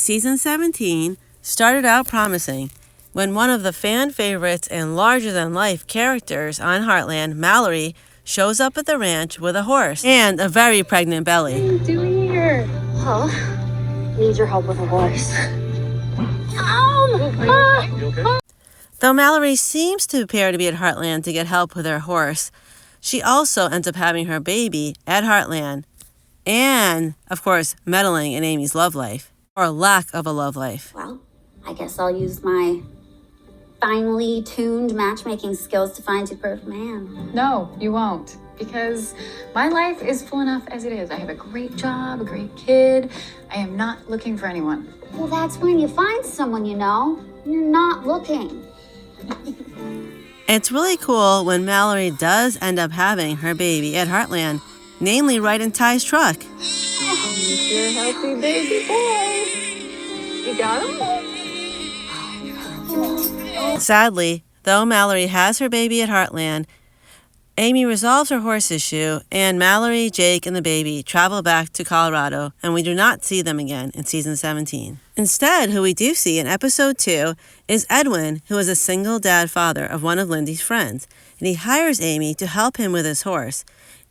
Season 17 started out promising when one of the fan favorites and larger-than-life characters on Heartland, Mallerie, shows up at the ranch with a horse and a very pregnant belly. What are you doing here? Huh? Need your help with a horse. You okay? Though Mallerie seems to appear to be at Heartland to get help with her horse, she also ends up having her baby at Heartland and, of course, meddling in Amy's love life, or lack of a love life. Well, I guess I'll use my finely tuned matchmaking skills to find your perfect man. No, you won't. Because my life is full enough as it is. I have a great job, a great kid. I am not looking for anyone. Well, that's when you find someone, you know. You're not looking. It's really cool when Mallerie does end up having her baby at Heartland, namely right in Ty's truck. You're a healthy baby boy. You got him? Sadly, though Mallerie has her baby at Heartland, Amy resolves her horse issue, and Mallerie, Jake, and the baby travel back to Colorado, and we do not see them again in Season 17. Instead, who we do see in Episode 2 is Edwin, who is a single dad father of one of Lindy's friends, and he hires Amy to help him with his horse,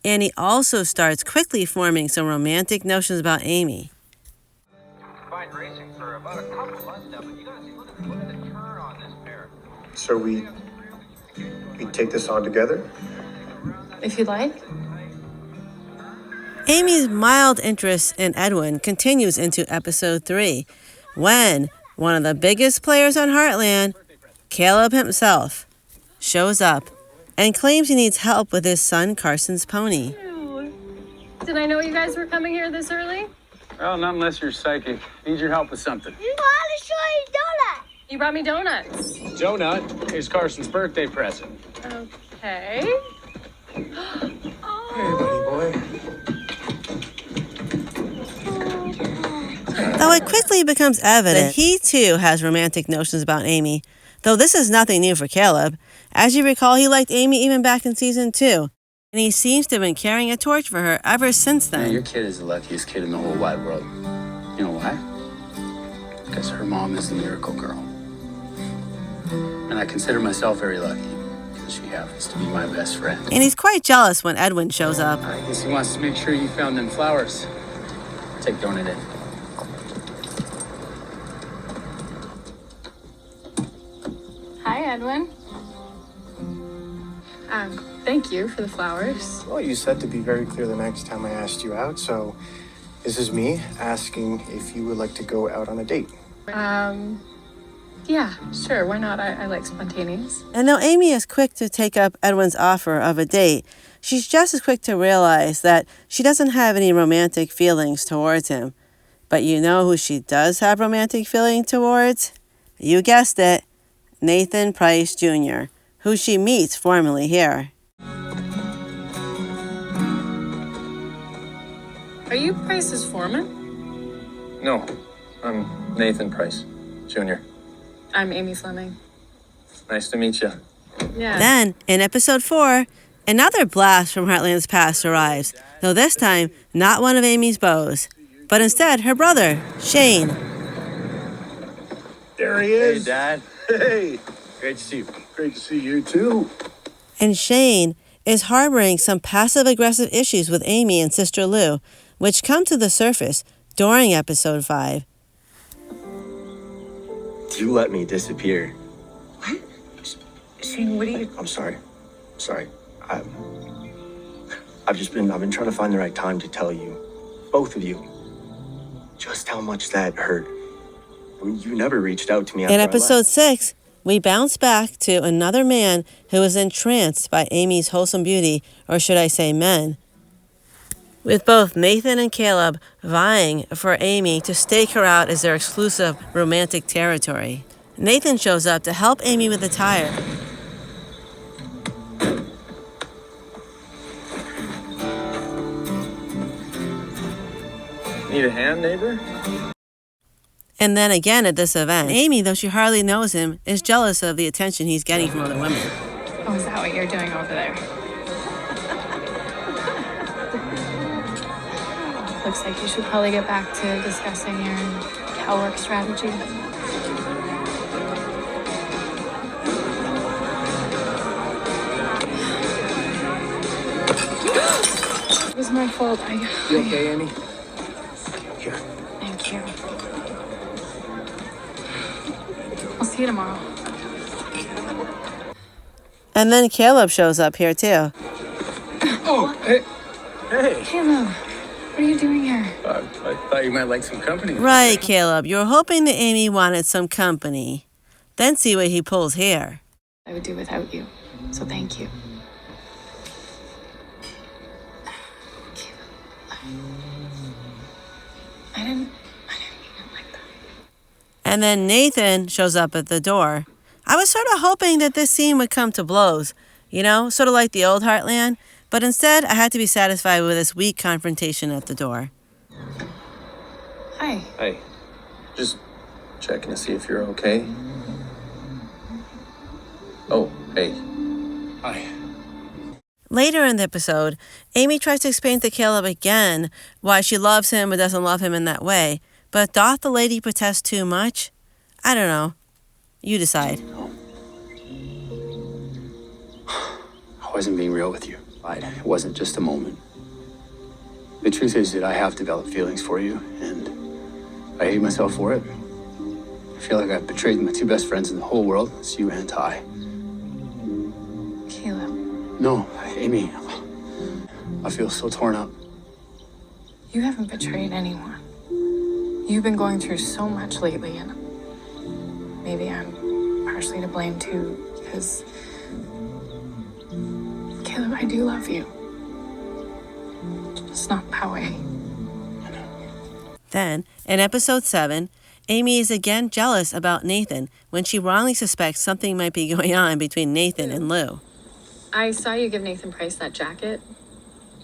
and he also starts quickly forming some romantic notions about Amy. Fine racing for about a couple months now, but you gotta see, look at the turn on this pair. So we take this on together? If you'd like. Amy's mild interest in Edwin continues into Episode 3, when one of the biggest players on Heartland, Caleb himself, shows up and claims he needs help with his son Carson's pony. Did I know you guys were coming here this early? Well, not unless you're psychic. Need your help with something. You want to show you donut? You brought me donuts. Donut is Carson's birthday present. Okay. Hey, buddy boy. Though it quickly becomes evident that he too has romantic notions about Amy, though this is nothing new for Caleb. As you recall, he liked Amy even back in Season 2, and he seems to have been carrying a torch for her ever since then. Man, your kid is the luckiest kid in the whole wide world. You know why? Because her mom is the miracle girl. And I consider myself very lucky because she happens to be my best friend. And he's quite jealous when Edwin shows up. I guess he wants to make sure you found them flowers. Take donut in. Hi, Edwin. Thank you for the flowers. Well, you said to be very clear the next time I asked you out, so this is me asking if you would like to go out on a date. Yeah, sure. Why not? I like spontaneous. And though Amy is quick to take up Edwin's offer of a date, she's just as quick to realize that she doesn't have any romantic feelings towards him. But you know who she does have romantic feelings towards? You guessed it, Nathan Price Jr., who she meets formally here. Are you Price's foreman? No, I'm Nathan Price, Jr. I'm Amy Fleming. Nice to meet you. Yeah. Then, in Episode 4, another blast from Heartland's past arrives, though this time not one of Amy's beaux, but instead her brother, Shane. There he is. Hey, Dad. Hey. Great to see you. Great to see you, too. And Shane is harboring some passive-aggressive issues with Amy and Sister Lou, which come to the surface during Episode 5. You let me disappear. What? Shane, what are you... I'm sorry. I've been trying to find the right time to tell you, both of you, just how much that hurt. You never reached out to me after In I Episode left. 6, we bounce back to another man who is entranced by Amy's wholesome beauty, or should I say men, with both Nathan and Caleb vying for Amy to stake her out as their exclusive romantic territory. Nathan shows up to help Amy with the tire. Need a hand, neighbor? And then again at this event, Amy, though she hardly knows him, is jealous of the attention he's getting from other women. Oh, is that what you're doing over there? Looks like you should probably get back to discussing your cow work strategy. It was my fault. You okay, Amy? Here. Thank you. I'll see you tomorrow. And then Caleb shows up here too. Oh, hey. Hey. Caleb, what are you doing here? I thought you might like some company. Right, Caleb. You were hoping that Amy wanted some company. Then see what he pulls here. I would do without you, so thank you. I didn't mean it like that. And then Nathan shows up at the door. I was sort of hoping that this scene would come to blows, you know, sort of like the old Heartland. But instead, I had to be satisfied with this weak confrontation at the door. Hi. Hey, just checking to see if you're okay. Oh, hey. Hi. Later in the episode, Amy tries to explain to Caleb again why she loves him but doesn't love him in that way. But doth the lady protest too much? I don't know. You decide. I wasn't being real with you. It wasn't just a moment. The truth is that I have developed feelings for you, and I hate myself for it. I feel like I've betrayed my two best friends in the whole world. It's you and Ty. Caleb, No, Amy. I feel so torn up. you haven't betrayed anyone. You've been going through so much lately, and maybe I'm partially to blame too, because Caleb, I do love you. Just not that way. Then, in episode 7, Amy is again jealous about Nathan when she wrongly suspects something might be going on between Nathan and Lou. I saw you give Nathan Price that jacket.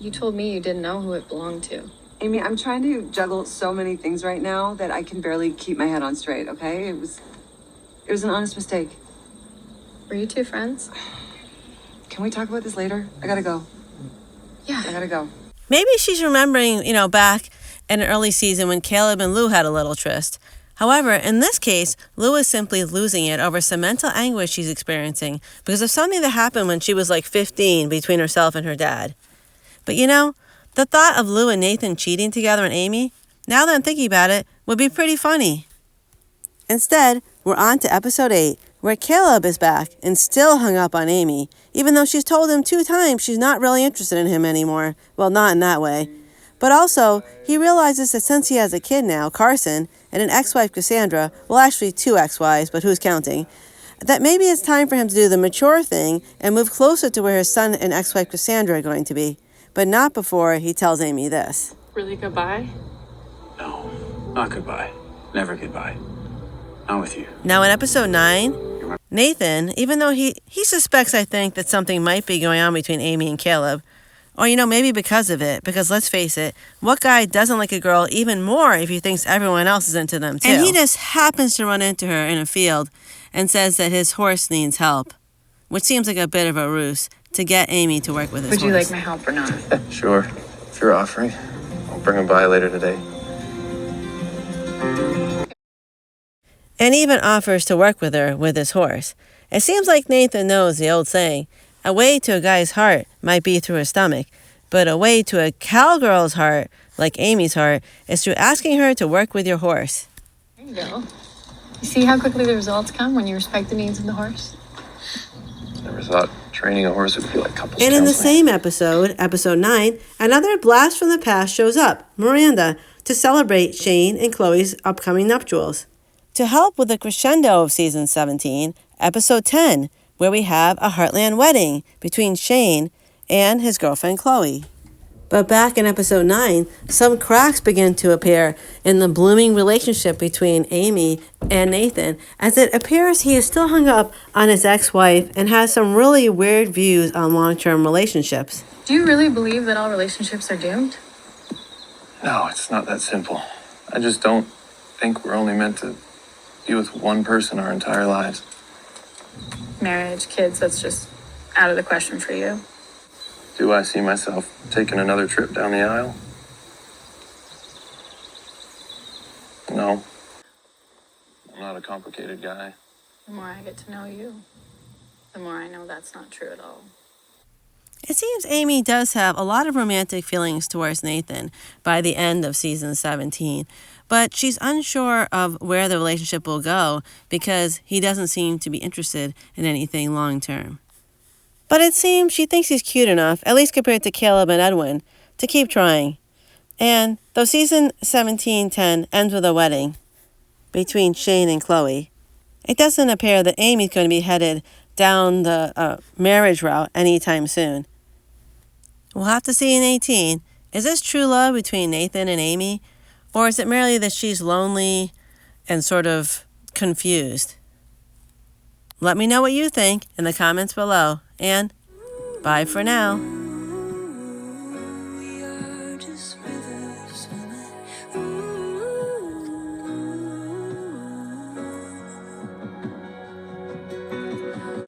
You told me you didn't know who it belonged to. Amy, I'm trying to juggle so many things right now that I can barely keep my head on straight, okay? It was an honest mistake. Were you two friends? Can we talk about this later? I gotta go. Yeah. I gotta go. Maybe she's remembering, back in an early season when Caleb and Lou had a little tryst. However, in this case, Lou is simply losing it over some mental anguish she's experiencing because of something that happened when she was like 15 between herself and her dad. But the thought of Lou and Nathan cheating together on Amy, now that I'm thinking about it, would be pretty funny. Instead, we're on to episode 8, where Caleb is back and still hung up on Amy, even though she's told him 2 times she's not really interested in him anymore. Well, not in that way. But also, he realizes that since he has a kid now, Carson, and an ex-wife, Cassandra, well, actually 2 ex-wives, but who's counting, that maybe it's time for him to do the mature thing and move closer to where his son and ex-wife, Cassandra, are going to be. But not before he tells Amy this. Really goodbye? No, not goodbye. Never goodbye. Not with you. Now in episode 9, Nathan, even though he suspects, I think, that something might be going on between Amy and Caleb, or maybe because of it, because let's face it, what guy doesn't like a girl even more if he thinks everyone else is into them too? And he just happens to run into her in a field and says that his horse needs help, which seems like a bit of a ruse to get Amy to work with his horse. Would you like my help or not? Sure. If you're offering, I'll bring him by later today. And even offers to work with her with his horse. It seems like Nathan knows the old saying, a way to a guy's heart might be through his stomach, but a way to a cowgirl's heart, like Amy's heart, is through asking her to work with your horse. There you go. You see how quickly the results come when you respect the needs of the horse? Never thought training a horse would be like couples And in the counseling. same episode, episode 9, another blast from the past shows up, Miranda, to celebrate Shane and Chloe's upcoming nuptials. To help with the crescendo of season 17, episode 10, where we have a Heartland wedding between Shane and his girlfriend Chloe. But back in episode 9, some cracks begin to appear in the blooming relationship between Amy and Nathan, as it appears he is still hung up on his ex-wife and has some really weird views on long-term relationships. Do you really believe that all relationships are doomed? No, it's not that simple. I just don't think we're only meant to be with one person our entire lives. Marriage, kids, that's just out of the question for you. Do I see myself taking another trip down the aisle? No. I'm not a complicated guy. The more I get to know you, the more I know that's not true at all. It seems Amy does have a lot of romantic feelings towards Nathan by the end of season 17, but she's unsure of where the relationship will go because he doesn't seem to be interested in anything long term. But it seems she thinks he's cute enough, at least compared to Caleb and Edwin, to keep trying. And though season 17-10 ends with a wedding between Shane and Chloe, it doesn't appear that Amy's going to be headed down the marriage route anytime soon. We'll have to see in 18. Is this true love between Nathan and Amy? Or is it merely that she's lonely and sort of confused? Let me know what you think in the comments below. And bye for now.